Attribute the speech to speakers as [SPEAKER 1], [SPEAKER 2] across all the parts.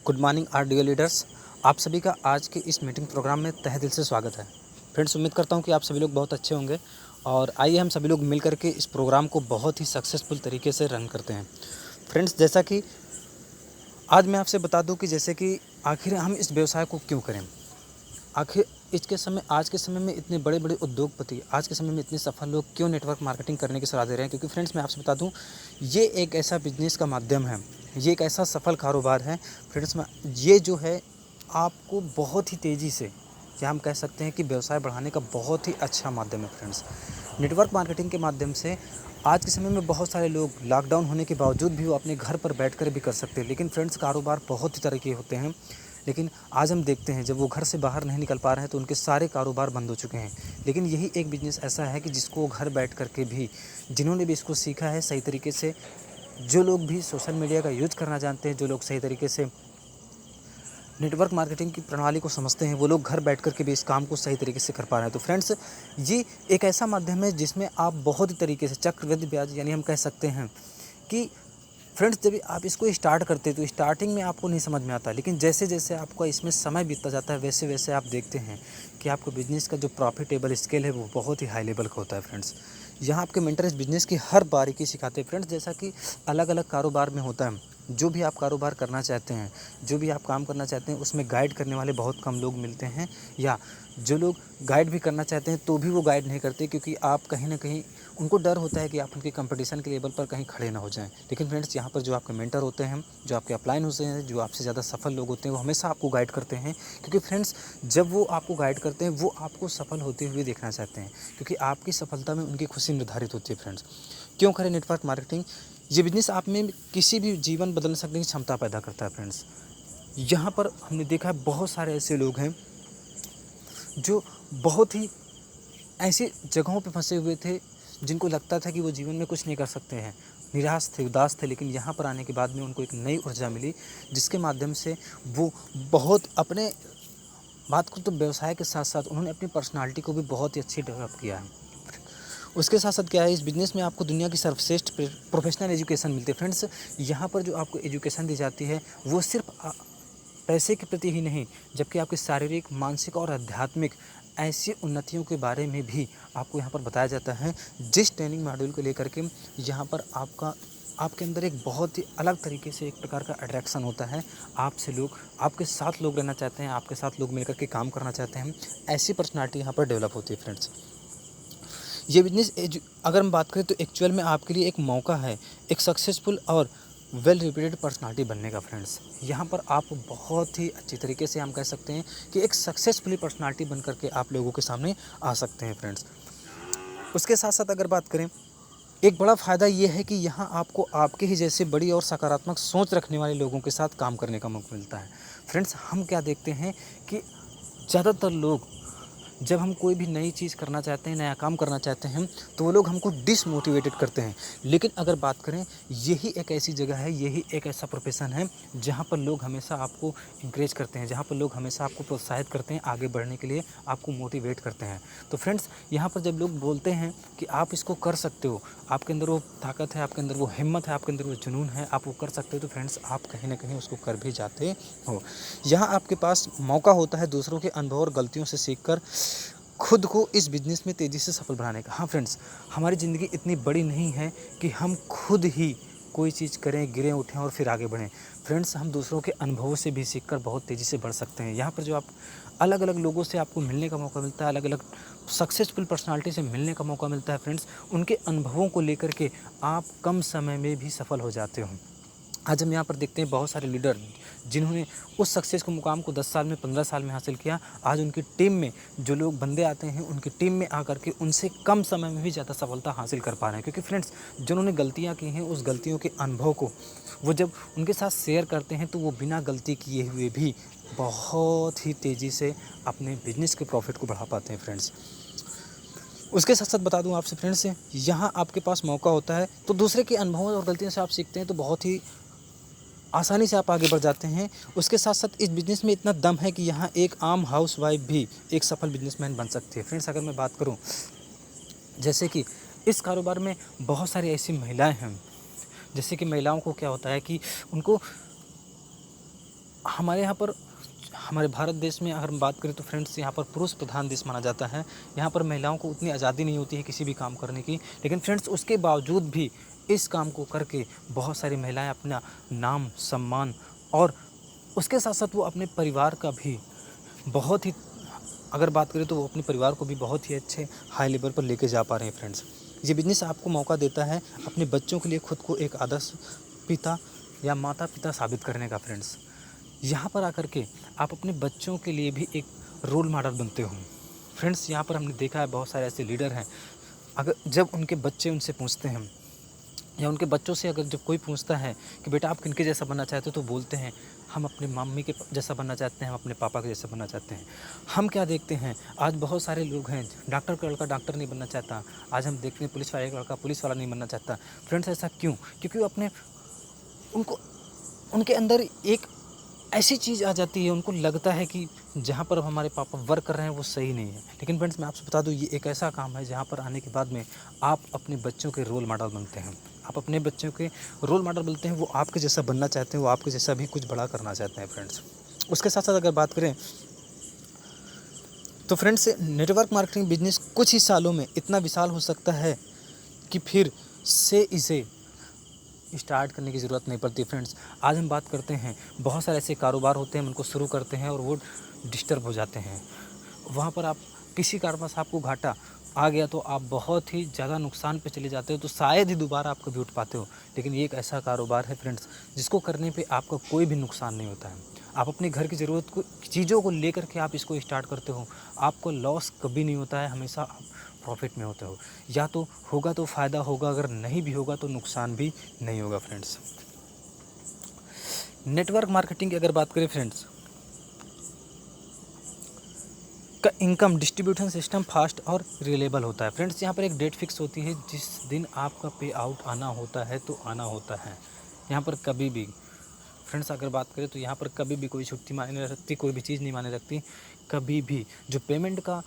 [SPEAKER 1] Good morning our dear leaders. आप सभी का आज के इस मीटिंग प्रोग्राम में तहे दिल से स्वागत है। फ्रेंड्स, उम्मीद करता हूं कि आप सभी लोग बहुत अच्छे होंगे और आइए हम सभी लोग मिल करके इस प्रोग्राम को बहुत ही सक्सेसफुल तरीके से रन करते हैं। फ्रेंड्स, जैसा कि आज मैं आपसे बता दूं कि जैसे कि आखिर हम इस व्यवसाय को क्यों करें। आखिर आज के समय में इतने बड़े बड़े उद्योगपति, आज के समय में इतने सफल लोग क्यों नेटवर्क मार्केटिंग करने की सलाह दे रहे हैं। क्योंकि फ्रेंड्स, मैं आपसे बता दूं, ये एक ऐसा बिजनेस का माध्यम है, ये एक ऐसा सफल कारोबार है फ्रेंड्स में, ये जो है आपको बहुत ही तेज़ी से, या हम कह सकते हैं कि व्यवसाय बढ़ाने का बहुत ही अच्छा माध्यम है। फ्रेंड्स, नेटवर्क मार्केटिंग के माध्यम से आज के समय में बहुत सारे लोग लॉकडाउन होने के बावजूद भी वो अपने घर पर बैठकर भी कर सकते हैं। लेकिन फ्रेंड्स, कारोबार बहुत ही तरह के होते हैं, लेकिन आज हम देखते हैं जब वो घर से बाहर नहीं निकल पा रहे हैं तो उनके सारे कारोबार बंद हो चुके हैं। लेकिन यही एक बिज़नेस ऐसा है कि जिसको वो घर बैठ करके भी, जिन्होंने भी इसको सीखा है सही तरीके से, जो लोग भी सोशल मीडिया का यूज़ करना जानते हैं, जो लोग सही तरीके से नेटवर्क मार्केटिंग की प्रणाली को समझते हैं, वो लोग घर बैठ कर के भी इस काम को सही तरीके से कर पा रहे हैं। तो फ्रेंड्स, ये एक ऐसा माध्यम है जिसमें आप बहुत ही तरीके से चक्रवृद्धि ब्याज, यानी हम कह सकते हैं कि फ्रेंड्स, जब आप इसको स्टार्ट करते हैं तो स्टार्टिंग में आपको नहीं समझ में आता, लेकिन जैसे जैसे आपका इसमें समय बीतता जाता है वैसे वैसे आप देखते हैं कि आपको बिज़नेस का जो प्रॉफिटेबल स्केल है वो बहुत ही हाई लेवल का होता है। फ्रेंड्स, यहाँ आपके मेंटर इस बिज़नेस की हर बारीकी सिखाते हैं। फ्रेंड्स, जैसा कि अलग अलग कारोबार में होता है, जो भी आप कारोबार करना चाहते हैं, जो भी आप काम करना चाहते हैं, उसमें गाइड करने वाले बहुत कम लोग मिलते हैं, या जो लोग गाइड भी करना चाहते हैं तो भी वो गाइड नहीं करते, क्योंकि आप कहीं ना कहीं उनको डर होता है कि आप उनके कंपटीशन के लेवल पर कहीं खड़े ना हो जाएं। लेकिन फ्रेंड्स, यहाँ पर जो आपके मेंटर होते हैं, जो आपके अपलाइन होते हैं, जो आपसे ज़्यादा सफल लोग होते हैं, वो हमेशा आपको गाइड करते हैं। क्योंकि फ्रेंड्स, जब वो आपको गाइड करते हैं वो आपको सफल होते हुए देखना चाहते हैं, क्योंकि आपकी सफलता में उनकी खुशी निर्धारित होती है। फ्रेंड्स, क्यों करें नेटवर्क मार्केटिंग? ये बिज़नेस आप में किसी भी जीवन बदल सकने की क्षमता पैदा करता है। फ्रेंड्स, यहाँ पर हमने देखा है बहुत सारे ऐसे लोग हैं जो बहुत ही ऐसी जगहों पे फंसे हुए थे जिनको लगता था कि वो जीवन में कुछ नहीं कर सकते हैं, निराश थे, उदास थे। लेकिन यहाँ पर आने के बाद में उनको एक नई ऊर्जा मिली, जिसके माध्यम से वो बहुत अपने बात को, तो व्यवसाय के साथ साथ उन्होंने अपनी पर्सनालिटी को भी बहुत ही अच्छी डेवलप किया है। उसके साथ साथ क्या है, इस बिज़नेस में आपको दुनिया की सर्वश्रेष्ठ प्रोफेशनल एजुकेशन मिलती है। फ्रेंड्स, यहाँ पर जो आपको एजुकेशन दी जाती है वो सिर्फ पैसे के प्रति ही नहीं, जबकि आपकी शारीरिक, मानसिक और आध्यात्मिक ऐसी उन्नतियों के बारे में भी आपको यहाँ पर बताया जाता है। जिस ट्रेनिंग मॉड्यूल को लेकर के यहाँ पर आपके अंदर एक बहुत ही अलग तरीके से एक प्रकार का अट्रैक्शन होता है। आपसे लोग, आपके साथ लोग रहना चाहते हैं, आपके साथ लोग मिलकर के काम करना चाहते हैं, ऐसी पर्सनालिटी यहाँ पर डेवलप होती है। फ्रेंड्स, ये बिज़नेस अगर हम बात करें तो एक्चुअल में आपके लिए एक मौका है, एक सक्सेसफुल और वेल रिप्यूटेड पर्सनालिटी बनने का। फ्रेंड्स, यहाँ पर आप बहुत ही अच्छी तरीके से हम कह सकते हैं कि एक सक्सेसफुली पर्सनालिटी बन करके आप लोगों के सामने आ सकते हैं। फ्रेंड्स, उसके साथ साथ अगर बात करें, एक बड़ा फ़ायदा ये है कि यहाँ आपको आपके ही जैसे बड़ी और सकारात्मक सोच रखने वाले लोगों के साथ काम करने का मौका मिलता है। फ्रेंड्स, हम क्या देखते हैं कि ज़्यादातर लोग, जब हम कोई भी नई चीज़ करना चाहते हैं, नया काम करना चाहते हैं, तो वो लोग हमको डिसमोटिवेटेड करते हैं। लेकिन अगर बात करें, यही एक ऐसी जगह है, यही एक ऐसा प्रोफेशन है जहाँ पर लोग हमेशा आपको इंकरेज करते हैं, जहाँ पर लोग हमेशा आपको प्रोत्साहित करते हैं आगे बढ़ने के लिए, आपको मोटिवेट करते हैं। तो फ्रेंड्स, यहाँ पर जब लोग बोलते हैं कि आप इसको कर सकते हो, आपके अंदर वो ताकत है, आपके अंदर वो हिम्मत है, आपके अंदर वो जुनून है, आप वो कर सकते हो, तो फ्रेंड्स, आप कहीं ना कहीं उसको कर भी जाते हो। यहाँ आपके पास मौका होता है दूसरों के अनुभव और गलतियों से सीखकर खुद को इस बिज़नेस में तेज़ी से सफल बनाने का। हाँ फ्रेंड्स, हमारी ज़िंदगी इतनी बड़ी नहीं है कि हम खुद ही कोई चीज़ करें, गिरें, उठें और फिर आगे बढ़ें। फ्रेंड्स, हम दूसरों के अनुभवों से भी सीखकर बहुत तेज़ी से बढ़ सकते हैं। यहाँ पर जो आप अलग अलग लोगों से आपको मिलने का मौका मिलता है, अलग अलग सक्सेसफुल पर्सनालिटी से मिलने का मौका मिलता है। फ्रेंड्स, उनके अनुभवों को लेकर के आप कम समय में भी सफल हो जाते हो। आज हम यहाँ पर देखते हैं बहुत सारे लीडर जिन्होंने उस सक्सेस को मुकाम को 10 साल में, 15 साल में हासिल किया, आज उनकी टीम में जो लोग बंदे आते हैं, उनकी टीम में आकर के उनसे कम समय में भी ज़्यादा सफलता हासिल कर पा रहे हैं। क्योंकि फ्रेंड्स, जिन्होंने गलतियाँ की हैं, उस गलतियों के अनुभव को वो जब उनके साथ शेयर करते हैं तो वो बिना गलती किए हुए भी बहुत ही तेज़ी से अपने बिजनेस के प्रॉफिट को बढ़ा पाते हैं। फ्रेंड्स, उसके साथ साथ बता दूं आपसे फ्रेंड्स, यहाँ आपके पास मौका होता है तो दूसरे के अनुभवों और गलतियों से आप सीखते हैं, तो बहुत ही आसानी से आप आगे बढ़ जाते हैं। उसके साथ साथ इस बिज़नेस में इतना दम है कि यहाँ एक आम हाउसवाइफ भी एक सफल बिजनेसमैन बन सकती है। फ्रेंड्स, अगर मैं बात करूँ, जैसे कि इस कारोबार में बहुत सारी ऐसी महिलाएं हैं, जैसे कि महिलाओं को क्या होता है कि उनको हमारे यहाँ पर, हमारे भारत देश में अगर हम बात करें तो फ्रेंड्स, यहाँ पर पुरुष प्रधान देश माना जाता है। यहाँ पर महिलाओं को उतनी आज़ादी नहीं होती है किसी भी काम करने की, लेकिन फ्रेंड्स उसके बावजूद भी इस काम को करके बहुत सारी महिलाएं अपना नाम, सम्मान और उसके साथ साथ वो अपने परिवार का भी बहुत ही, अगर बात करें तो वो अपने परिवार को भी बहुत ही अच्छे हाई लेवल पर लेके जा पा रहे हैं फ्रेंड्स। ये बिज़नेस आपको मौका देता है अपने बच्चों के लिए खुद को एक आदर्श पिता या माता पिता साबित करने का फ्रेंड्स। यहाँ पर आकर के आप अपने बच्चों के लिए भी एक रोल मॉडल बनते हो फ्रेंड्स। यहाँ पर हमने देखा है बहुत सारे ऐसे लीडर हैं, अगर जब उनके बच्चे उनसे पूछते हैं या उनके बच्चों से अगर जब कोई पूछता है कि बेटा आप किनके जैसा बनना चाहते हो, तो बोलते हैं हम अपने मम्मी के जैसा बनना चाहते हैं, हम अपने पापा के जैसा बनना चाहते हैं। हम क्या देखते हैं, आज बहुत सारे लोग हैं, डॉक्टर का लड़का डॉक्टर नहीं बनना चाहता, आज हम देखते हैं पुलिस वाले का लड़का पुलिस वाला नहीं बनना चाहता। फ्रेंड्स ऐसा क्यों? क्योंकि वो अपने, उनको, उनके अंदर एक ऐसी चीज़ आ जाती है, उनको लगता है कि जहाँ पर हमारे पापा वर्क कर रहे हैं वो सही नहीं है। लेकिन फ्रेंड्स मैं आपसे बता दूँ, ये एक ऐसा काम है जहाँ पर आने के बाद में आप अपने बच्चों के रोल मॉडल बनते हैं। आप अपने बच्चों के रोल मॉडल बनते हैं, वो आपके जैसा बनना चाहते हैं, वो आपके जैसा भी कुछ बड़ा करना चाहते हैं फ्रेंड्स। उसके साथ साथ अगर बात करें तो फ्रेंड्स, नेटवर्क मार्केटिंग बिजनेस कुछ ही सालों में इतना विशाल हो सकता है कि फिर से इसे स्टार्ट करने की ज़रूरत नहीं पड़ती फ्रेंड्स। आज हम बात करते हैं, बहुत सारे ऐसे कारोबार होते हैं, हम उनको शुरू करते हैं और वो डिस्टर्ब हो जाते हैं। वहाँ पर आप किसी कारणवश आपको घाटा आ गया तो आप बहुत ही ज़्यादा नुकसान पे चले जाते हो, तो शायद ही दोबारा आप कभी उठ पाते हो। लेकिन ये एक ऐसा कारोबार है फ्रेंड्स जिसको करने पे आपका कोई भी नुकसान नहीं होता है। आप अपने घर की ज़रूरत को, चीज़ों को लेकर के आप इसको स्टार्ट करते हो, आपको लॉस कभी नहीं होता है, हमेशा आप प्रॉफिट में होते हो। या तो होगा तो फ़ायदा होगा, अगर नहीं भी होगा तो नुकसान भी नहीं होगा फ्रेंड्स। नेटवर्क मार्केटिंग की अगर बात करें फ्रेंड्स, का इनकम डिस्ट्रीब्यूशन सिस्टम फास्ट और रिलेबल होता है फ्रेंड्स। यहाँ पर एक डेट फिक्स होती है, जिस दिन आपका पे आउट आना होता है तो आना होता है। यहाँ पर कभी भी फ्रेंड्स अगर बात करें तो यहाँ पर कभी भी कोई छुट्टी मायने नहीं रखती, कोई भी चीज़ नहीं मायने रखती। कभी भी जो पेमेंट का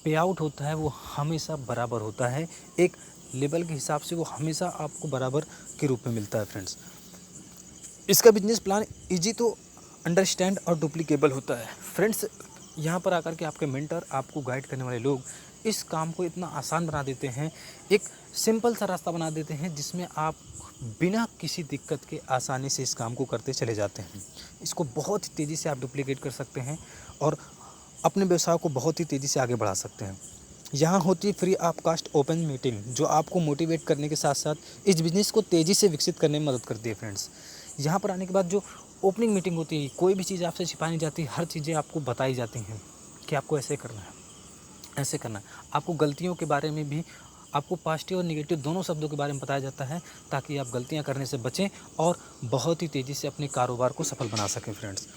[SPEAKER 1] पे आउट होता है वो हमेशा बराबर होता है, एक लेवल के हिसाब से वो हमेशा आपको बराबर के रूप में मिलता है फ्रेंड्स। इसका बिजनेस प्लान इजी तो अंडरस्टैंड और डुप्लीकेबल होता है फ्रेंड्स। यहाँ पर आकर के आपके मेंटर, आपको गाइड करने वाले लोग इस काम को इतना आसान बना देते हैं, एक सिंपल सा रास्ता बना देते हैं जिसमें आप बिना किसी दिक्कत के आसानी से इस काम को करते चले जाते हैं। इसको बहुत ही तेज़ी से आप डुप्लीकेट कर सकते हैं और अपने व्यवसाय को बहुत ही तेज़ी से आगे बढ़ा सकते हैं। यहाँ होती है free of cost open meeting, जो आपको मोटिवेट करने के साथ साथ इस बिज़नेस को तेज़ी से विकसित करने में मदद करती है फ्रेंड्स। यहाँ पर आने के बाद जो ओपनिंग मीटिंग होती है, कोई भी चीज़ आपसे छिपाई नहीं जाती, हर चीज़ें आपको बताई जाती हैं कि आपको ऐसे करना है, ऐसे करना है। आपको गलतियों के बारे में भी, आपको पॉजिटिव और नेगेटिव दोनों शब्दों के बारे में बताया जाता है, ताकि आप गलतियाँ करने से बचें और बहुत ही तेज़ी से अपने कारोबार को सफल बना सकें फ्रेंड्स।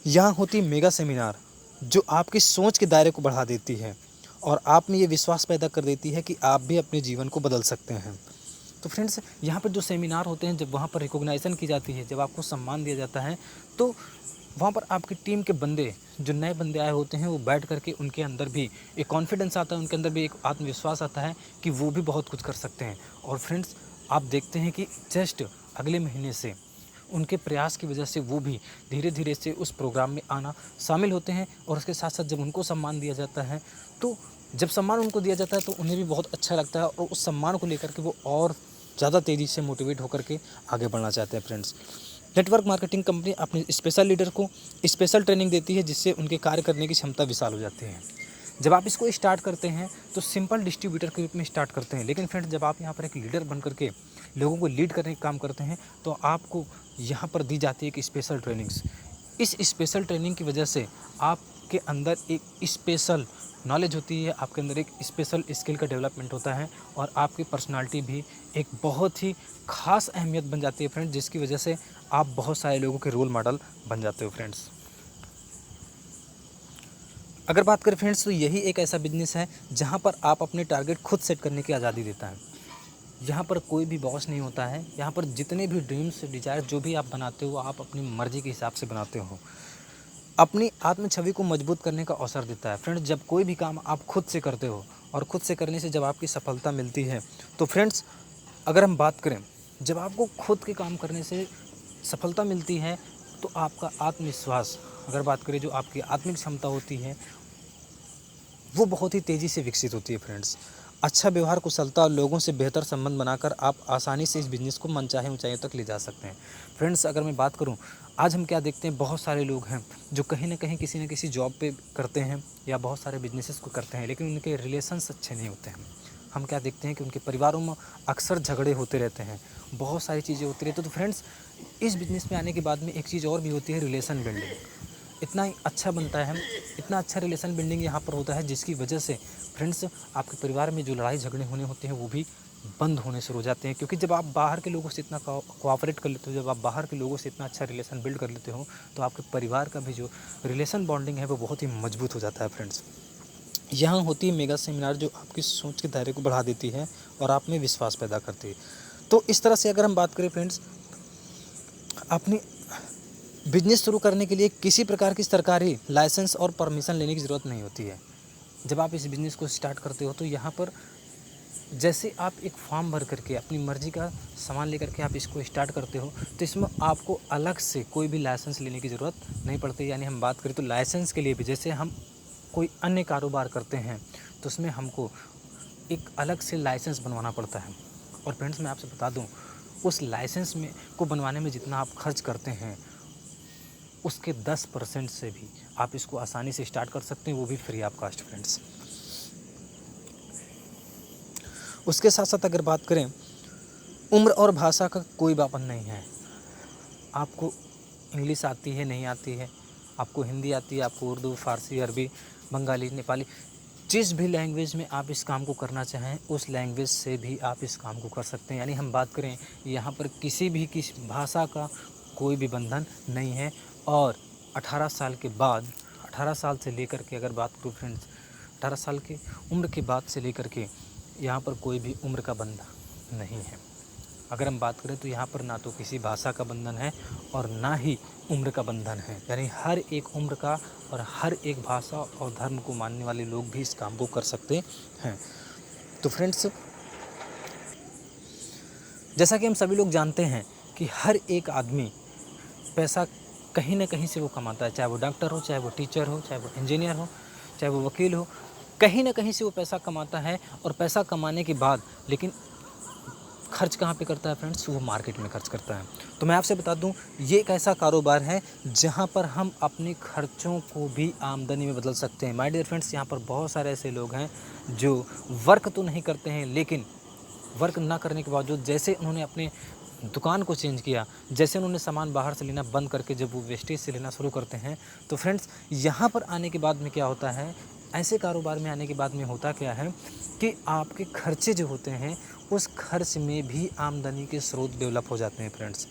[SPEAKER 1] यहाँ होती मेगा सेमिनार, जो आपकी सोच के दायरे को बढ़ा देती है और आप में ये विश्वास पैदा कर देती है कि आप भी अपने जीवन को बदल सकते हैं। तो फ्रेंड्स यहाँ पर जो सेमिनार होते हैं, जब वहाँ पर रिकॉग्नाइजेशन की जाती है, जब आपको सम्मान दिया जाता है, तो वहाँ पर आपकी टीम के बंदे, जो नए बंदे आए होते हैं, वो बैठ करके उनके अंदर भी एक कॉन्फिडेंस आता है, उनके अंदर भी एक आत्मविश्वास आता है कि वो भी बहुत कुछ कर सकते हैं। और फ्रेंड्स आप देखते हैं कि जस्ट अगले महीने से उनके प्रयास की वजह से वो भी धीरे धीरे से उस प्रोग्राम में आना शामिल होते हैं। और उसके साथ साथ जब उनको सम्मान दिया जाता है, तो जब सम्मान उनको दिया जाता है तो उन्हें भी बहुत अच्छा लगता है और उस सम्मान को लेकर के वो और ज़्यादा तेज़ी से मोटिवेट होकर के आगे बढ़ना चाहते हैं फ्रेंड्स। नेटवर्क मार्केटिंग कंपनी अपने स्पेशल लीडर को स्पेशल ट्रेनिंग देती है, जिससे उनके कार्य करने की क्षमता विशाल हो जाती है। जब आप इसको स्टार्ट करते हैं तो सिंपल डिस्ट्रीब्यूटर के रूप में स्टार्ट करते हैं, लेकिन फ्रेंड्स जब आप यहाँ पर एक लीडर बन करके लोगों को लीड करने का काम करते हैं, तो आपको यहाँ पर दी जाती है एक स्पेशल ट्रेनिंग्स। इस स्पेशल ट्रेनिंग की वजह से आपके अंदर एक स्पेशल नॉलेज होती है, आपके अंदर एक स्पेशल स्किल का डेवलपमेंट होता है और आपकी पर्सनालिटी भी एक बहुत ही ख़ास अहमियत बन जाती है फ्रेंड्स, जिसकी वजह से आप बहुत सारे लोगों के रोल मॉडल बन जाते हो फ्रेंड्स। अगर बात करें फ्रेंड्स, तो यही एक ऐसा बिजनेस है जहाँ पर आप अपने टारगेट खुद सेट करने की आज़ादी देता है। यहाँ पर कोई भी बॉस नहीं होता है। यहाँ पर जितने भी ड्रीम्स, डिज़ायर जो भी आप बनाते हो, आप अपनी मर्ज़ी के हिसाब से बनाते हो। अपनी आत्म छवि को मजबूत करने का अवसर देता है फ्रेंड्स। जब कोई भी काम आप खुद से करते हो और खुद से करने से जब आपकी सफलता मिलती है, तो फ्रेंड्स अगर हम बात करें, जब आपको खुद के काम करने से सफलता मिलती है, तो आपका आत्मविश्वास, अगर बात करें जो आपकी आत्मिक क्षमता होती है, वो बहुत ही तेज़ी से विकसित होती है फ्रेंड्स। अच्छा व्यवहार, कुशलता और लोगों से बेहतर संबंध बनाकर आप आसानी से इस बिज़नेस को मनचाहे ऊंचाइयों तक ले जा सकते हैं। फ्रेंड्स, अगर मैं बात करूं, आज हम क्या देखते हैं, बहुत सारे लोग हैं जो कहीं न कहीं किसी न किसी जॉब पे करते हैं या बहुत सारे बिज़नेसेस को करते हैं, लेकिन उनके रिलेशंस अच्छे नहीं होते हैं। हम क्या देखते हैं कि उनके परिवारों में अक्सर झगड़े होते रहते हैं, बहुत सारी चीज़ें होती रहती हैं। तो फ्रेंड्स, इस बिज़नेस में आने के बाद में एक चीज़ और भी होती है, रिलेशन बिल्डिंग। इतना ही अच्छा बनता है, इतना अच्छा रिलेशन बिल्डिंग यहाँ पर होता है, जिसकी वजह से फ्रेंड्स आपके परिवार में जो लड़ाई झगड़े होने होते हैं वो भी बंद होने शुरू हो जाते हैं। क्योंकि जब आप बाहर के लोगों से इतना कोऑपरेट कर लेते हो, जब आप बाहर के लोगों से इतना अच्छा रिलेशन बिल्ड कर लेते हो, तो आपके परिवार का भी जो रिलेशन बॉन्डिंग है वो बहुत ही मजबूत हो जाता है फ्रेंड्स। यहाँ होती है मेगा सेमिनार, जो आपकी सोच के दायरे को बढ़ा देती है और आप में विश्वास पैदा करती है। तो इस तरह से अगर हम बात करें फ्रेंड्स, अपनी बिजनेस शुरू करने के लिए किसी प्रकार की सरकारी लाइसेंस और परमिशन लेने की ज़रूरत नहीं होती है। जब आप इस बिज़नेस को स्टार्ट करते हो तो यहाँ पर जैसे आप एक फॉर्म भर करके अपनी मर्ज़ी का सामान लेकर के आप इसको स्टार्ट करते हो, तो इसमें आपको अलग से कोई भी लाइसेंस लेने की ज़रूरत नहीं पड़ती। यानी हम बात करें तो लाइसेंस के लिए भी, जैसे हम कोई अन्य कारोबार करते हैं तो उसमें हमको एक अलग से लाइसेंस बनवाना पड़ता है। और फ्रेंड्स, मैं आपसे बता दूं, उस लाइसेंस में को बनवाने में जितना आप खर्च करते हैं उसके 10% से भी आप इसको आसानी से स्टार्ट कर सकते हैं, वो भी फ्री ऑफ कास्ट फ्रेंड्स। उसके साथ साथ अगर बात करें, उम्र और भाषा का कोई पाबंद नहीं है। आपको इंग्लिश आती है, नहीं आती है, आपको हिंदी आती है, आपको उर्दू, फ़ारसी, अरबी, बंगाली, नेपाली, जिस भी लैंग्वेज में आप इस काम को करना चाहें उस लैंग्वेज से भी आप इस काम को कर सकते हैं। यानी हम बात करें, यहाँ पर किसी भाषा का कोई भी बंधन नहीं है। और 18 साल के बाद, 18 साल से लेकर के अगर बात करूँ फ्रेंड्स, 18 साल की उम्र के बाद से लेकर के यहाँ पर कोई भी उम्र का बंधन नहीं है। अगर हम बात करें तो यहाँ पर ना तो किसी भाषा का बंधन है और ना ही उम्र का बंधन है। यानी हर एक उम्र का और हर एक भाषा और धर्म को मानने वाले लोग भी इस काम को कर सकते हैं। तो फ्रेंड्स, जैसा कि हम सभी लोग जानते हैं कि हर एक आदमी पैसा कहीं ना कहीं से वो कमाता है, चाहे वो डॉक्टर हो, चाहे वो टीचर हो, चाहे वो इंजीनियर हो, चाहे वो वकील हो, कहीं ना कहीं से वो पैसा कमाता है। और पैसा कमाने के बाद लेकिन खर्च कहाँ पे करता है फ्रेंड्स, वो मार्केट में खर्च करता है। तो मैं आपसे बता दूं, ये एक ऐसा कारोबार है जहाँ पर हम अपने खर्चों को भी आमदनी में बदल सकते हैं। माय डियर फ्रेंड्स, यहाँ पर बहुत सारे ऐसे लोग हैं जो वर्क तो नहीं करते हैं, लेकिन वर्क ना करने के बावजूद जैसे उन्होंने अपने दुकान को चेंज किया, जैसे उन्होंने सामान बाहर से लेना बंद करके जब वो वेस्टेज से लेना शुरू करते हैं, तो फ्रेंड्स यहाँ पर आने के बाद में क्या होता है, ऐसे कारोबार में आने के बाद में होता क्या है कि आपके खर्चे जो होते हैं उस खर्च में भी आमदनी के स्रोत डेवलप हो जाते हैं फ्रेंड्स।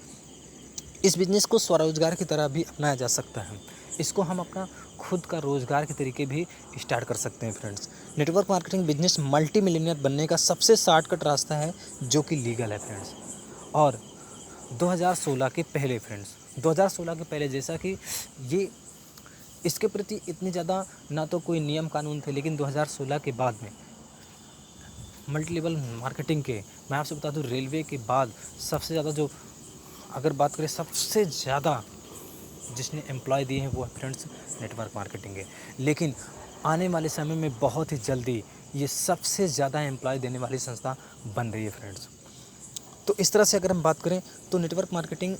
[SPEAKER 1] इस बिज़नेस को स्वरोजगार की तरह भी अपनाया जा सकता है। इसको हम अपना खुद का रोज़गार के तरीके भी स्टार्ट कर सकते हैं friends. Network marketing business multi millionaire बनने का सबसे शॉर्टकट रास्ता है जो कि लीगल है फ्रेंड्स। और 2016 के पहले फ्रेंड्स, 2016 के पहले, जैसा कि ये इसके प्रति इतनी ज़्यादा ना तो कोई नियम कानून थे, लेकिन 2016 के बाद में मल्टी लेवल मार्केटिंग के, मैं आपसे बता दूं, रेलवे के बाद सबसे ज़्यादा जो, अगर बात करें सबसे ज़्यादा जिसने एम्प्लॉय दिए हैं वो फ्रेंड्स नेटवर्क मार्केटिंग है। लेकिन आने वाले समय में बहुत ही जल्दी ये सबसे ज़्यादा एम्प्लॉय देने वाली संस्था बन रही है फ्रेंड्स। तो इस तरह से अगर हम बात करें तो नेटवर्क मार्केटिंग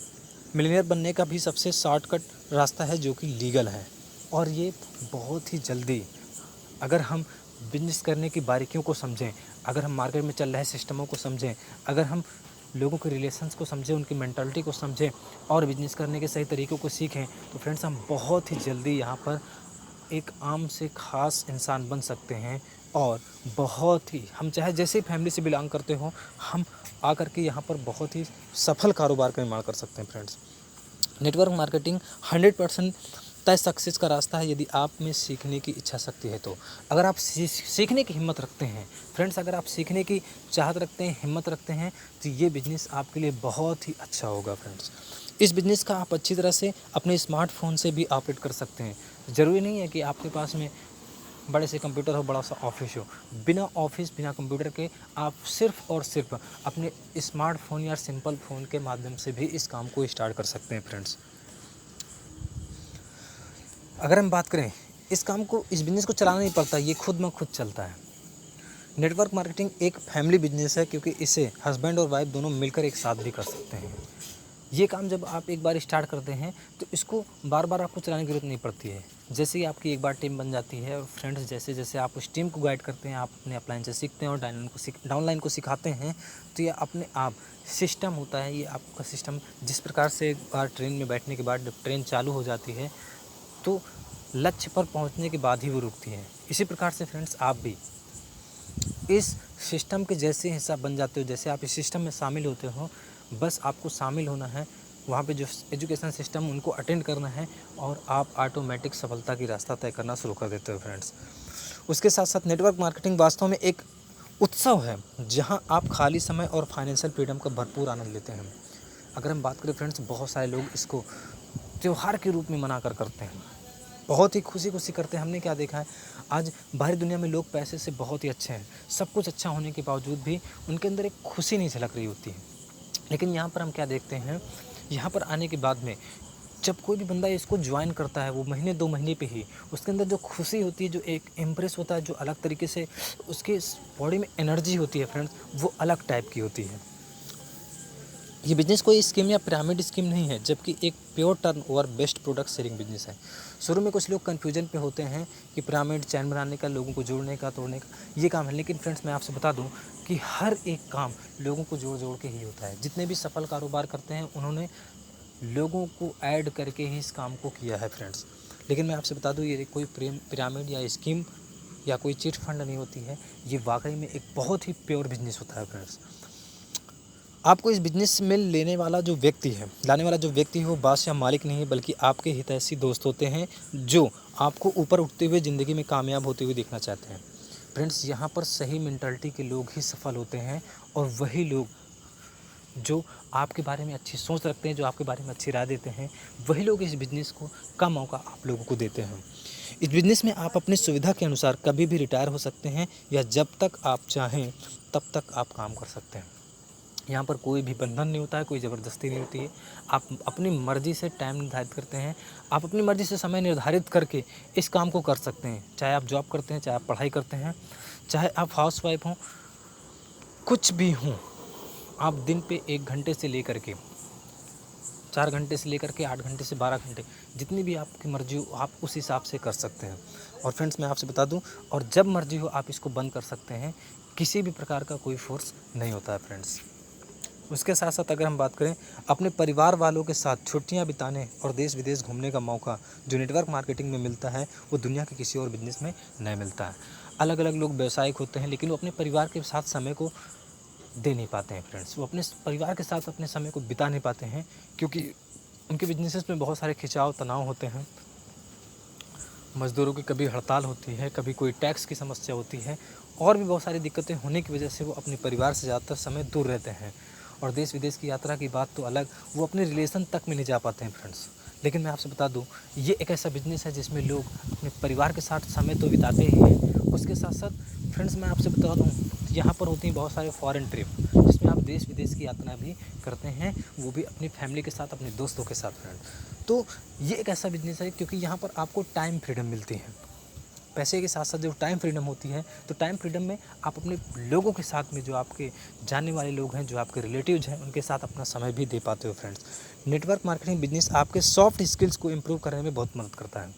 [SPEAKER 1] मिलियनेयर बनने का भी सबसे शॉर्टकट रास्ता है जो कि लीगल है। और ये बहुत ही जल्दी, अगर हम बिजनेस करने की बारीकियों को समझें, अगर हम मार्केट में चल रहे सिस्टमों को समझें, अगर हम लोगों के रिलेशंस को समझें, उनकी मेंटालिटी को समझें और बिजनेस करने के सही तरीक़ों को सीखें, तो फ्रेंड्स हम बहुत ही जल्दी यहाँ पर एक आम से ख़ास इंसान बन सकते हैं। और बहुत ही, हम चाहे जैसे फैमिली से बिलोंग करते हो, हम आकर के यहाँ पर बहुत ही सफल कारोबार का निर्माण कर सकते हैं फ्रेंड्स। नेटवर्क मार्केटिंग 100% तय सक्सेस का रास्ता है यदि आप में सीखने की इच्छा शक्ति है तो। अगर आप सीखने की हिम्मत रखते हैं फ्रेंड्स, अगर आप सीखने की चाहत रखते हैं, हिम्मत रखते हैं, तो ये बिज़नेस आपके लिए बहुत ही अच्छा होगा फ्रेंड्स। इस बिज़नेस का आप अच्छी तरह से अपने स्मार्टफोन से भी ऑपरेट कर सकते हैं। ज़रूरी नहीं है कि आपके पास में बड़े से कंप्यूटर हो, बड़ा सा ऑफिस हो। बिना ऑफिस, बिना कंप्यूटर के आप सिर्फ़ और सिर्फ अपने स्मार्टफोन या सिंपल फ़ोन के माध्यम से भी इस काम को स्टार्ट कर सकते हैं फ्रेंड्स। अगर हम बात करें, इस बिज़नेस को चलाना नहीं पड़ता, ये खुद ब खुद चलता है। नेटवर्क मार्केटिंग एक फैमिली बिज़नेस है, क्योंकि इसे हस्बैंड और वाइफ दोनों मिलकर एक साथ भी कर सकते हैं। ये काम जब आप एक बार स्टार्ट करते हैं तो इसको बार-बार आपको चलाने की ज़रूरत नहीं पड़ती है। जैसे ही आपकी एक बार टीम बन जाती है और फ्रेंड्स जैसे-जैसे आप उस टीम को गाइड करते हैं, आप अपने अपलाइन से सीखते हैं और डाउनलाइन को सिखाते हैं, तो ये अपने आप सिस्टम होता है, ये आपका सिस्टम जिस प्रकार से एक बार ट्रेन में बैठने के बाद जब ट्रेन चालू हो जाती है, तो लक्ष्य पर पहुँचने के बाद ही वो रुकती है। इसी प्रकार से फ्रेंड्स आप भी इस सिस्टम के जैसे हिस्सा बन जाते हो, जैसे आप इस सिस्टम में शामिल होते हो, बस आपको शामिल होना है, वहाँ पे जो एजुकेशन सिस्टम उनको अटेंड करना है और आप ऑटोमेटिक सफलता की रास्ता तय करना शुरू कर देते हो फ्रेंड्स। उसके साथ साथ नेटवर्क मार्केटिंग वास्तव में एक उत्सव है, जहाँ आप खाली समय और फाइनेंशियल फ्रीडम का भरपूर आनंद लेते हैं। अगर हम बात करें फ्रेंड्स, बहुत सारे लोग इसको त्योहार के रूप में मनाकर करते हैं, बहुत ही खुशी-खुशी करते हैं। हमने क्या देखा है, आज बाहरी दुनिया में लोग पैसे से बहुत ही अच्छे हैं, सब कुछ अच्छा होने के बावजूद भी उनके अंदर एक खुशी नहीं झलक रही होती है। लेकिन यहाँ पर हम क्या देखते हैं, यहाँ पर आने के बाद में जब कोई भी बंदा इसको ज्वाइन करता है, वो महीने 2 महीने पे ही उसके अंदर जो खुशी होती है, जो एक इम्प्रेस होता है, जो अलग तरीके से उसके बॉडी में एनर्जी होती है फ्रेंड्स, वो अलग टाइप की होती है। ये बिज़नेस कोई स्कीम या पिरामिड स्कीम नहीं है, जबकि एक pure turnover based product selling business है। शुरू में कुछ लोग कन्फ्यूजन पे होते हैं कि पिरामिड चैन बनाने का, लोगों को जोड़ने का, तोड़ने का ये काम है, लेकिन फ्रेंड्स मैं आपसे बता दूं कि हर एक काम लोगों को जोड़ जोड़ के ही होता है। जितने भी सफल कारोबार करते हैं, उन्होंने लोगों को ऐड करके ही इस काम को किया है फ्रेंड्स। लेकिन मैं आपसे बता दूँ, ये कोई पिरामिड या स्कीम या कोई चिट फंड नहीं होती है, ये वाकई में एक बहुत ही प्योर बिज़नेस होता है फ्रेंड्स। आपको इस बिज़नेस में लाने वाला जो व्यक्ति है, वो बॉस या मालिक नहीं है, बल्कि आपके हितैषी दोस्त होते हैं, जो आपको ऊपर उठते हुए ज़िंदगी में कामयाब होते हुए देखना चाहते हैं। फ्रेंड्स, यहाँ पर सही मेंटालिटी के लोग ही सफल होते हैं, और वही लोग जो आपके बारे में अच्छी सोच रखते हैं, जो आपके बारे में अच्छी राय देते हैं, वही लोग इस बिज़नेस को का मौका आप लोगों को देते हैं। इस बिज़नेस में आप अपनी सुविधा के अनुसार कभी भी रिटायर हो सकते हैं, या जब तक आप चाहें तब तक आप काम कर सकते हैं। यहाँ पर कोई भी बंधन नहीं होता है, कोई ज़बरदस्ती नहीं होती है। आप अपनी मर्ज़ी से टाइम निर्धारित करते हैं, आप अपनी मर्ज़ी से समय निर्धारित करके इस काम को कर सकते हैं। चाहे आप जॉब करते हैं, चाहे आप पढ़ाई करते हैं, चाहे आप हाउसवाइफ हों, कुछ भी हों, आप दिन पे 1 घंटे से लेकर के 4 घंटे से लेकर के 8 घंटे से 12 घंटे, जितनी भी आपकी मर्ज़ी हो, आप उस हिसाब से कर सकते हैं। और फ्रेंड्स, मैं आपसे बता दूं, और जब मर्ज़ी हो आप इसको बंद कर सकते हैं, किसी भी प्रकार का कोई फ़ोर्स नहीं होता है फ्रेंड्स। उसके साथ साथ अगर हम बात करें, अपने परिवार वालों के साथ छुट्टियां बिताने और देश विदेश घूमने का मौका जो नेटवर्क मार्केटिंग में मिलता है, वो दुनिया के किसी और बिज़नेस में नहीं मिलता है। अलग अलग लोग व्यावसायिक होते हैं, लेकिन वो अपने परिवार के साथ समय को दे नहीं पाते हैं फ्रेंड्स। वो अपने परिवार के साथ अपने समय को बिता नहीं पाते हैं, क्योंकि उनके बिजनेसेस में बहुत सारे खिंचाव तनाव होते हैं। मज़दूरों की कभी हड़ताल होती है, कभी कोई टैक्स की समस्या होती है, और भी बहुत सारी दिक्कतें होने की वजह से वो अपने परिवार से ज़्यादातर समय दूर रहते हैं। और देश विदेश की यात्रा की बात तो अलग, वो अपने रिलेशन तक में नहीं जा पाते हैं फ्रेंड्स। लेकिन मैं आपसे बता दूं, ये एक ऐसा बिज़नेस है जिसमें लोग अपने परिवार के साथ समय तो बिताते ही हैं, उसके साथ साथ फ्रेंड्स मैं आपसे बता दूं, यहाँ पर होती हैं बहुत सारे फॉरेन ट्रिप, जिसमें आप देश विदेश की यात्रा भी करते हैं, वो भी अपनी फैमिली के साथ, अपने दोस्तों के साथ फ्रेंड। तो ये एक ऐसा बिज़नेस है, क्योंकि यहाँ पर आपको टाइम फ्रीडम मिलती है। पैसे के साथ साथ जो टाइम फ्रीडम होती है, तो टाइम फ्रीडम में आप अपने लोगों के साथ में, जो आपके जानने वाले लोग हैं, जो आपके रिलेटिव्स हैं, उनके साथ अपना समय भी दे पाते हो फ्रेंड्स। नेटवर्क मार्केटिंग बिजनेस आपके सॉफ्ट स्किल्स को इम्प्रूव करने में बहुत मदद करता है।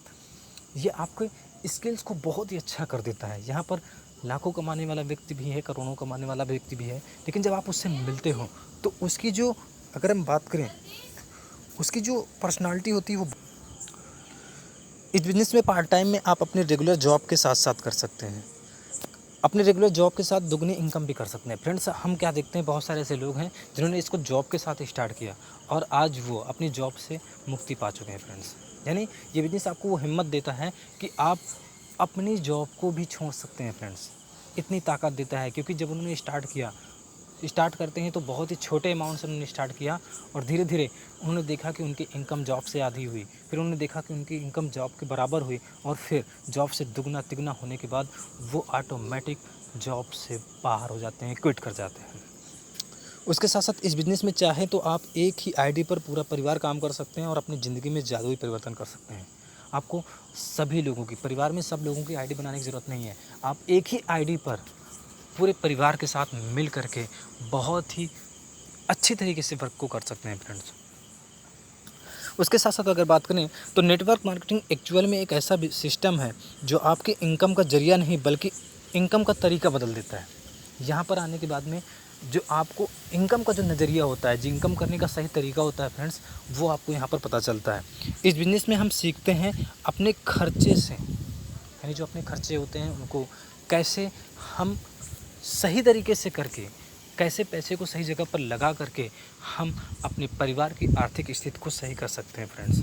[SPEAKER 1] ये आपके स्किल्स को बहुत ही अच्छा कर देता है। यहाँ पर लाखों कमाने वाला व्यक्ति भी है, करोड़ों कमाने वाला व्यक्ति भी है, लेकिन जब आप उससे मिलते हो तो उसकी जो, अगर हम बात करें, उसकी जो पर्सनालिटी होती है, वो इस बिज़नेस में पार्ट टाइम में आप अपने रेगुलर जॉब के साथ साथ कर सकते हैं। अपने रेगुलर जॉब के साथ दुगनी इनकम भी कर सकते हैं। फ्रेंड्स, हम क्या देखते हैं, बहुत सारे ऐसे लोग हैं जिन्होंने इसको जॉब के साथ स्टार्ट किया और आज वो अपनी जॉब से मुक्ति पा चुके हैं फ्रेंड्स। यानी ये बिज़नेस आपको वो हिम्मत देता है कि आप अपनी जॉब को भी छोड़ सकते हैं फ्रेंड्स। इतनी ताकत देता है, क्योंकि जब उन्होंने स्टार्ट करते हैं तो बहुत ही छोटे अमाउंट से उन्होंने स्टार्ट किया, और धीरे धीरे उन्होंने देखा कि उनकी इनकम जॉब से आधी हुई, फिर उन्होंने देखा कि उनकी इनकम जॉब के बराबर हुई, और फिर जॉब से दुगना तिगुना होने के बाद वो ऑटोमेटिक जॉब से बाहर हो जाते हैं, क्विट कर जाते हैं। उसके साथ साथ इस बिज़नेस में चाहे तो आप एक ही आईडी पर पूरा परिवार काम कर सकते हैं और अपनी ज़िंदगी में जादुई परिवर्तन कर सकते हैं। आपको सभी लोगों की, परिवार में सब लोगों की आईडी बनाने की ज़रूरत नहीं है। आप एक ही आईडी पर पूरे परिवार के साथ मिल करके बहुत ही अच्छी तरीके से वर्क को कर सकते हैं फ्रेंड्स। उसके साथ साथ अगर बात करें तो नेटवर्क मार्केटिंग एक्चुअल में एक ऐसा सिस्टम है जो आपके इनकम का ज़रिया नहीं बल्कि इनकम का तरीका बदल देता है। यहाँ पर आने के बाद में जो आपको इनकम का जो नज़रिया होता है, जो इनकम करने का सही तरीका होता है फ्रेंड्स, वो आपको यहाँ पर पता चलता है। इस बिज़नेस में हम सीखते हैं अपने खर्चे से, यानी जो अपने खर्चे होते हैं उनको कैसे हम सही तरीके से करके, कैसे पैसे को सही जगह पर लगा करके हम अपने परिवार की आर्थिक स्थिति को सही कर सकते हैं फ्रेंड्स।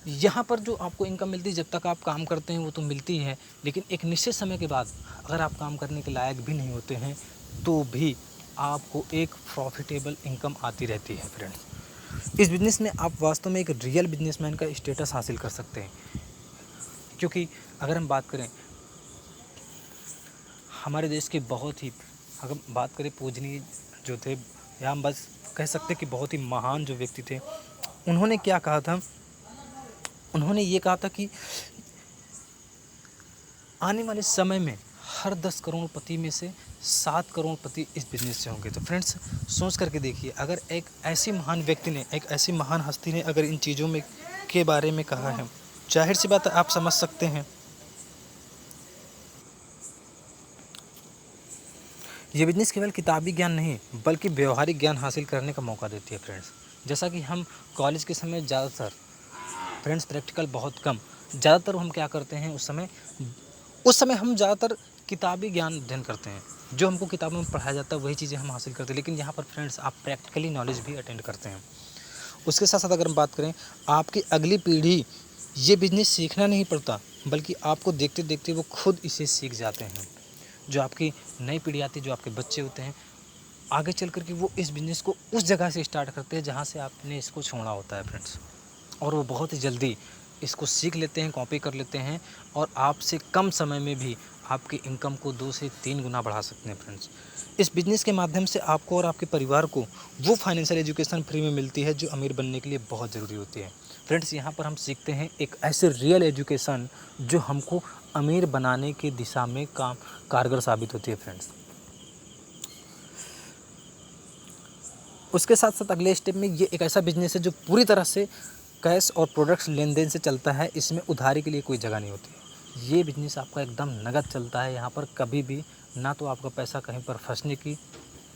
[SPEAKER 1] यहाँ पर जो आपको इनकम मिलती है जब तक आप काम करते हैं वो तो मिलती है, लेकिन एक निश्चित समय के बाद अगर आप काम करने के लायक भी नहीं होते हैं तो भी आपको एक प्रॉफिटेबल इनकम आती रहती है फ्रेंड्स। इस बिज़नेस में आप वास्तव में एक रियल बिजनेसमैन का स्टेटस हासिल कर सकते हैं, क्योंकि अगर हम बात करें हमारे देश के बहुत ही, अगर बात करें पूजनीय जो थे, या हम बस कह सकते हैं कि बहुत ही महान जो व्यक्ति थे, उन्होंने क्या कहा था, उन्होंने ये कहा था कि आने वाले समय में हर 10 करोड़पति में से 7 करोड़पति इस बिज़नेस से होंगे। तो फ्रेंड्स सोच करके देखिए, अगर एक ऐसी महान व्यक्ति ने, एक ऐसी महान हस्ती ने अगर इन चीज़ों में के बारे में कहा है, जाहिर सी बात है आप समझ सकते हैं ये बिज़नेस केवल किताबी ज्ञान नहीं बल्कि व्यवहारिक ज्ञान हासिल करने का मौका देती है फ्रेंड्स। जैसा कि हम कॉलेज के समय ज़्यादातर फ्रेंड्स प्रैक्टिकल बहुत कम, ज़्यादातर हम क्या करते हैं उस समय हम ज़्यादातर किताबी ज्ञान अध्ययन करते हैं, जो हमको किताबों में पढ़ाया जाता है वही चीज़ें हम हासिल करते हैं, लेकिन यहाँ पर फ्रेंड्स आप प्रैक्टिकली नॉलेज भी अटेंड करते हैं। उसके साथ साथ अगर हम बात करें, आपकी अगली पीढ़ी ये बिज़नेस सीखना नहीं पड़ता बल्कि आपको देखते देखते वो खुद इसे सीख जाते हैं। जो आपकी नई पीढ़ी आती है, जो आपके बच्चे होते हैं, आगे चल कर के वो इस बिज़नेस को उस जगह से स्टार्ट करते हैं जहाँ से आपने इसको छोड़ा होता है फ्रेंड्स, और वो बहुत ही जल्दी इसको सीख लेते हैं, कॉपी कर लेते हैं और आपसे कम समय में भी आपकी इनकम को 2 से 3 गुना बढ़ा सकते हैं फ्रेंड्स। इस बिज़नेस के माध्यम से आपको और आपके परिवार को वो फाइनेंशियल एजुकेशन फ्री में मिलती है जो अमीर बनने के लिए बहुत ज़रूरी होती है फ्रेंड्स। यहाँ पर हम सीखते हैं एक ऐसे रियल एजुकेशन जो हमको अमीर बनाने की दिशा में कारगर साबित होती है फ्रेंड्स। उसके साथ साथ अगले स्टेप में ये एक ऐसा बिज़नेस है जो पूरी तरह से कैश और प्रोडक्ट्स लेन देन से चलता है, इसमें उधारी के लिए कोई जगह नहीं होती। ये बिज़नेस आपका एकदम नगद चलता है, यहाँ पर कभी भी ना तो आपका पैसा कहीं पर फंसने की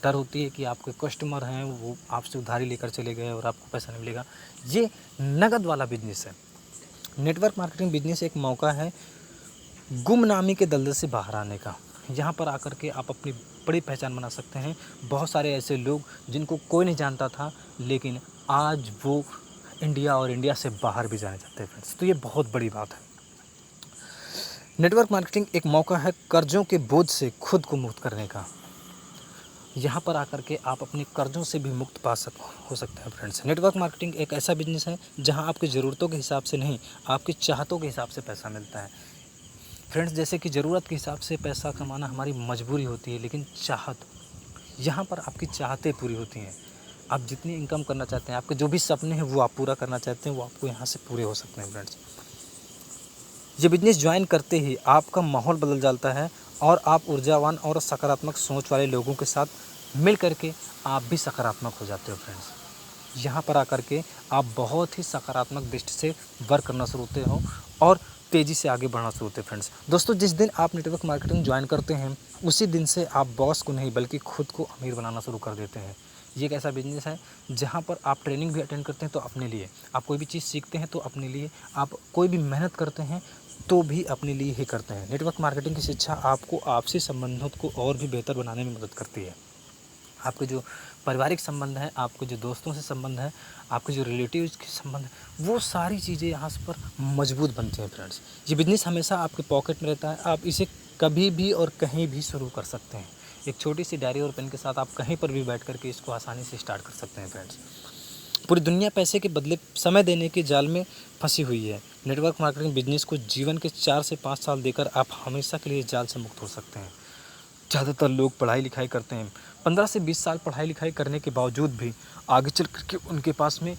[SPEAKER 1] डर होती है कि आपके कस्टमर हैं वो आपसे उधारी लेकर चले गए और आपको पैसा नहीं मिलेगा। ये नगद वाला बिज़नेस है। नेटवर्क मार्केटिंग बिज़नेस एक मौका है गुमनामी के दलदल से बाहर आने का। यहाँ पर आकर के आप अपनी बड़ी पहचान बना सकते हैं। बहुत सारे ऐसे लोग जिनको कोई नहीं जानता था, लेकिन आज वो इंडिया और इंडिया से बाहर भी जाने चाहते हैं फ्रेंड्स, तो ये बहुत बड़ी बात है। नेटवर्क मार्केटिंग एक मौका है कर्जों के बोझ से खुद को मुक्त करने का। यहाँ पर आकर के आप अपने कर्जों से भी मुक्त हो सकते हैं फ्रेंड्स। नेटवर्क मार्केटिंग एक ऐसा बिजनेस है जहाँ आपकी ज़रूरतों के हिसाब से नहीं, आपकी चाहतों के हिसाब से पैसा मिलता है फ्रेंड्स। जैसे कि ज़रूरत के हिसाब से पैसा कमाना हमारी मजबूरी होती है, लेकिन चाहत, यहाँ पर आपकी चाहतें पूरी होती हैं। आप जितनी इनकम करना चाहते हैं, आपके जो भी सपने हैं वो आप पूरा करना चाहते हैं, वो आपको यहाँ से पूरे हो सकते हैं फ्रेंड्स। ये बिजनेस ज्वाइन करते ही आपका माहौल बदल जाता है और आप ऊर्जावान और सकारात्मक सोच वाले लोगों के साथ मिल करके आप भी सकारात्मक हो जाते हो फ्रेंड्स। यहाँ पर आकर के आप बहुत ही सकारात्मक दृष्टि से वर्क करना शुरू होते हो और तेज़ी से आगे बढ़ना शुरू होते हैं फ्रेंड्स। दोस्तों, जिस दिन आप नेटवर्क मार्केटिंग ज्वाइन करते हैं उसी दिन से आप बॉस को नहीं बल्कि खुद को अमीर बनाना शुरू कर देते हैं। ये एक ऐसा बिजनेस है जहाँ पर आप ट्रेनिंग भी अटेंड करते हैं तो अपने लिए, आप कोई भी चीज़ सीखते हैं तो अपने लिए, आप कोई भी मेहनत करते हैं तो भी अपने लिए ही करते हैं। नेटवर्क मार्केटिंग की शिक्षा आपको आपसी संबंधों को और भी बेहतर बनाने में मदद करती है। आपके जो पारिवारिक संबंध है, आपके जो दोस्तों से संबंध है, आपके जो रिलेटिव्स के संबंध है, वो सारी चीज़ें यहाँ पर मजबूत बनती हैं फ्रेंड्स। ये बिज़नेस हमेशा आपके पॉकेट में रहता है, आप इसे कभी भी और कहीं भी शुरू कर सकते हैं। एक छोटी सी डायरी और पेन के साथ आप कहीं पर भी बैठ करके इसको आसानी से स्टार्ट कर सकते हैं फ्रेंड्स। पूरी दुनिया पैसे के बदले समय देने के जाल में फंसी हुई है। नेटवर्क मार्केटिंग बिजनेस को जीवन के 4 से 5 साल देकर आप हमेशा के लिए जाल से मुक्त हो सकते हैं। ज़्यादातर लोग पढ़ाई लिखाई करते हैं, 15 से 20 साल पढ़ाई लिखाई करने के बावजूद भी आगे चल करके उनके पास में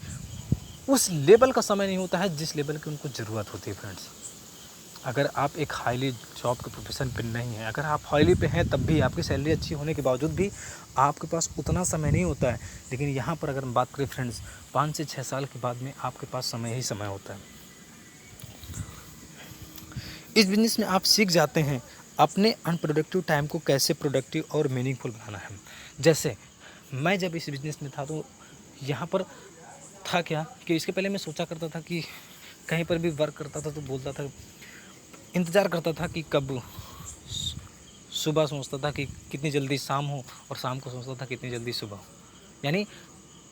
[SPEAKER 1] उस लेवल का समय नहीं होता है जिस लेवल की उनको ज़रूरत होती है फ्रेंड्स। अगर आप एक हाईली जॉब के प्रोफेशन पे नहीं हैं, अगर आप हाईली पे हैं तब भी आपकी सैलरी अच्छी होने के बावजूद भी आपके पास उतना समय नहीं होता है। लेकिन यहाँ पर अगर हम बात करें फ्रेंड्स, 5 से 6 साल के बाद में आपके पास समय ही समय होता है। इस बिज़नेस में आप सीख जाते हैं अपने अनप्रोडक्टिव टाइम को कैसे प्रोडक्टिव और मीनिंगफुल बनाना है। जैसे मैं जब इस बिज़नेस में था तो यहाँ पर था क्या कि इसके पहले मैं सोचा करता था कि कहीं पर भी वर्क करता था तो बोलता था, इंतज़ार करता था कि कब सुबह सोचता था कि कितनी जल्दी शाम हो, और शाम को सोचता था कितनी जल्दी सुबह हो। यानी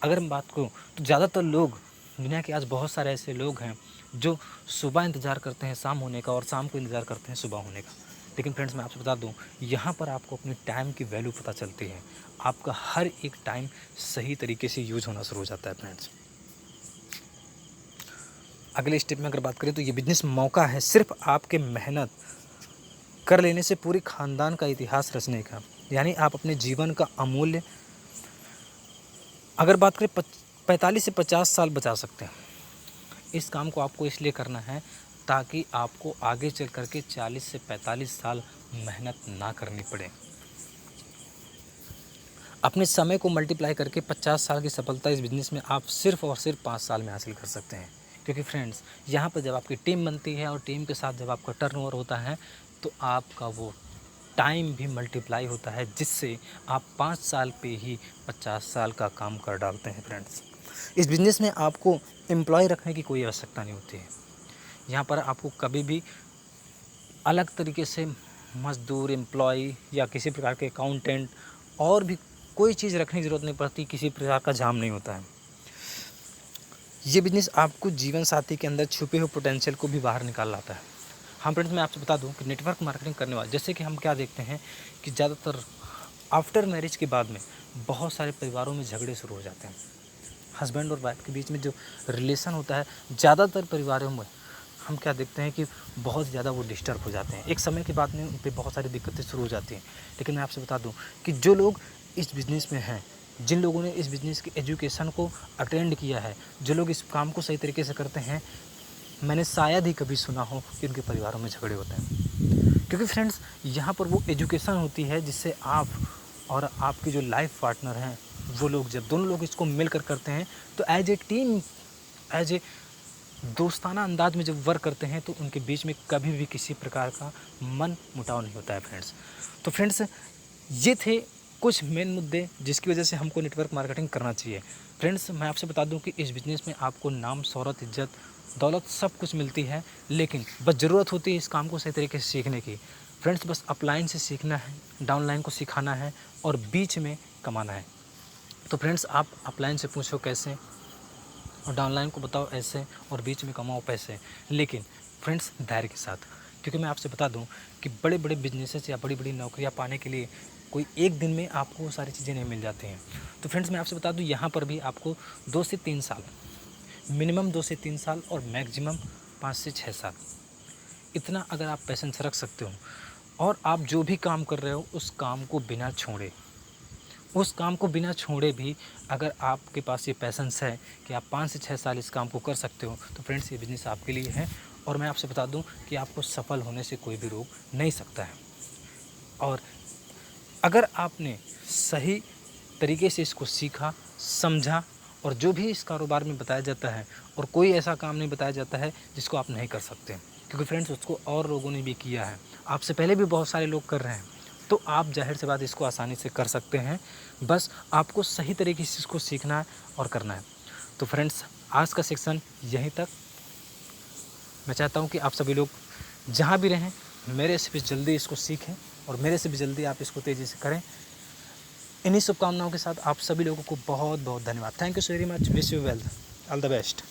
[SPEAKER 1] अगर मैं बात करूँ तो ज़्यादातर लोग, दुनिया के आज बहुत सारे ऐसे लोग हैं जो सुबह इंतज़ार करते हैं शाम होने का और शाम को इंतज़ार करते हैं सुबह होने का। लेकिन फ्रेंड्स मैं आपसे बता दूं, यहाँ पर आपको अपने टाइम की वैल्यू पता चलती है। आपका हर एक टाइम सही तरीके से यूज होना शुरू हो जाता है फ्रेंड्स। अगले स्टेप में अगर बात करें तो ये बिजनेस मौका है सिर्फ आपके मेहनत कर लेने से पूरी ख़ानदान का इतिहास रचने का। यानी आप अपने जीवन का अमूल्य, अगर बात करें 45 से 50 साल बचा सकते हैं। इस काम को आपको इसलिए करना है ताकि आपको आगे चल कर के 40 से 45 साल मेहनत ना करनी पड़े। अपने समय को मल्टीप्लाई करके 50 साल की सफलता इस बिज़नेस में आप सिर्फ और सिर्फ 5 साल में हासिल कर सकते हैं। क्योंकि फ्रेंड्स यहाँ पर जब आपकी टीम बनती है और टीम के साथ जब आपका टर्नओवर होता है तो आपका वो टाइम भी मल्टीप्लाई होता है, जिससे आप 5 साल पे ही 50 साल का काम कर डालते हैं फ्रेंड्स। इस बिज़नेस में आपको एम्प्लॉय रखने की कोई आवश्यकता नहीं होती है। यहाँ पर आपको कभी भी अलग तरीके से मज़दूर, एम्प्लॉय या किसी प्रकार के अकाउंटेंट और भी कोई चीज़ रखने की ज़रूरत नहीं पड़ती, किसी प्रकार का जाम नहीं होता है। ये बिज़नेस आपको जीवन साथी के अंदर छुपे हुए पोटेंशियल को भी बाहर निकाल लाता है। हाँ फ्रेंड्स, मैं आपसे बता दूं कि नेटवर्क मार्केटिंग करने वाले, जैसे कि हम क्या देखते हैं कि ज़्यादातर आफ्टर मैरिज के बाद में बहुत सारे परिवारों में झगड़े शुरू हो जाते हैं। हस्बैंड और वाइफ के बीच में जो रिलेशन होता है, ज़्यादातर परिवारों में हम क्या देखते हैं कि बहुत ज़्यादा वो डिस्टर्ब हो जाते हैं। एक समय के बाद में उन पर बहुत सारी दिक्कतें शुरू हो जाती हैं। लेकिन मैं आपसे बता दूं कि जो लोग इस बिज़नेस में हैं, जिन लोगों ने इस बिज़नेस की एजुकेशन को अटेंड किया है, जो लोग इस काम को सही तरीके से करते हैं, मैंने शायद ही कभी सुना हो कि उनके परिवारों में झगड़े होते हैं। क्योंकि फ्रेंड्स यहाँ पर वो एजुकेशन होती है जिससे आप और आपके जो लाइफ पार्टनर हैं वो लोग, जब दोनों लोग इसको मिलकर करते हैं तो as a team, as a दोस्ताना अंदाज में जब वर्क करते हैं तो उनके बीच में कभी भी किसी प्रकार का मन मुटाव नहीं होता है फ्रेंड्स। तो फ्रेंड्स ये थे कुछ मेन मुद्दे जिसकी वजह से हमको नेटवर्क मार्केटिंग करना चाहिए। फ्रेंड्स मैं आपसे बता दूं कि इस बिज़नेस में आपको नाम, शोहरत, इज्जत, दौलत सब कुछ मिलती है, लेकिन बस ज़रूरत होती है इस काम को सही तरीके से सीखने की। फ्रेंड्स बस अपलाइन से सीखना है, डाउनलाइन को सिखाना है और बीच में कमाना है। तो फ्रेंड्स आप अपलाइन से पूछो कैसे और डाउनलाइन को बताओ ऐसे और बीच में कमाओ पैसे, लेकिन फ्रेंड्स धैर्य के साथ। क्योंकि मैं आपसे बता दूं कि बड़े बड़े बिजनेसेस या बड़ी बड़ी नौकरियां पाने के लिए कोई एक दिन में आपको वो सारी चीज़ें नहीं मिल जाती हैं। तो फ्रेंड्स मैं आपसे बता दूं यहाँ पर भी आपको 2 से 3 साल, मिनिमम 2 से 3 साल और मैक्सिमम 5 से 6 साल, इतना अगर आप पेशेंस रख सकते हो और आप जो भी काम कर रहे हो उस काम को बिना छोड़े, उस काम को बिना छोड़े भी अगर आपके पास ये पैशंस है कि आप 5 से 6 साल इस काम को कर सकते हो, तो फ्रेंड्स ये बिज़नेस आपके लिए है। और मैं आपसे बता दूं कि आपको सफल होने से कोई भी रोक नहीं सकता है। और अगर आपने सही तरीके से इसको सीखा, समझा, और जो भी इस कारोबार में बताया जाता है, और कोई ऐसा काम नहीं बताया जाता है जिसको आप नहीं कर सकते, क्योंकि फ्रेंड्स उसको और लोगों ने भी किया है, आपसे पहले भी बहुत सारे लोग कर रहे हैं। तो आप जाहिर सी बात इसको आसानी से कर सकते हैं, बस आपको सही तरीके से इसको सीखना है और करना है। तो फ्रेंड्स आज का सेक्शन यहीं तक। मैं चाहता हूं कि आप सभी लोग जहां भी रहें मेरे से भी जल्दी इसको सीखें और मेरे से भी जल्दी आप इसको तेज़ी से करें। इन्हीं शुभकामनाओं के साथ आप सभी लोगों को बहुत बहुत धन्यवाद। Thank you so very much. Wish you well, all the best.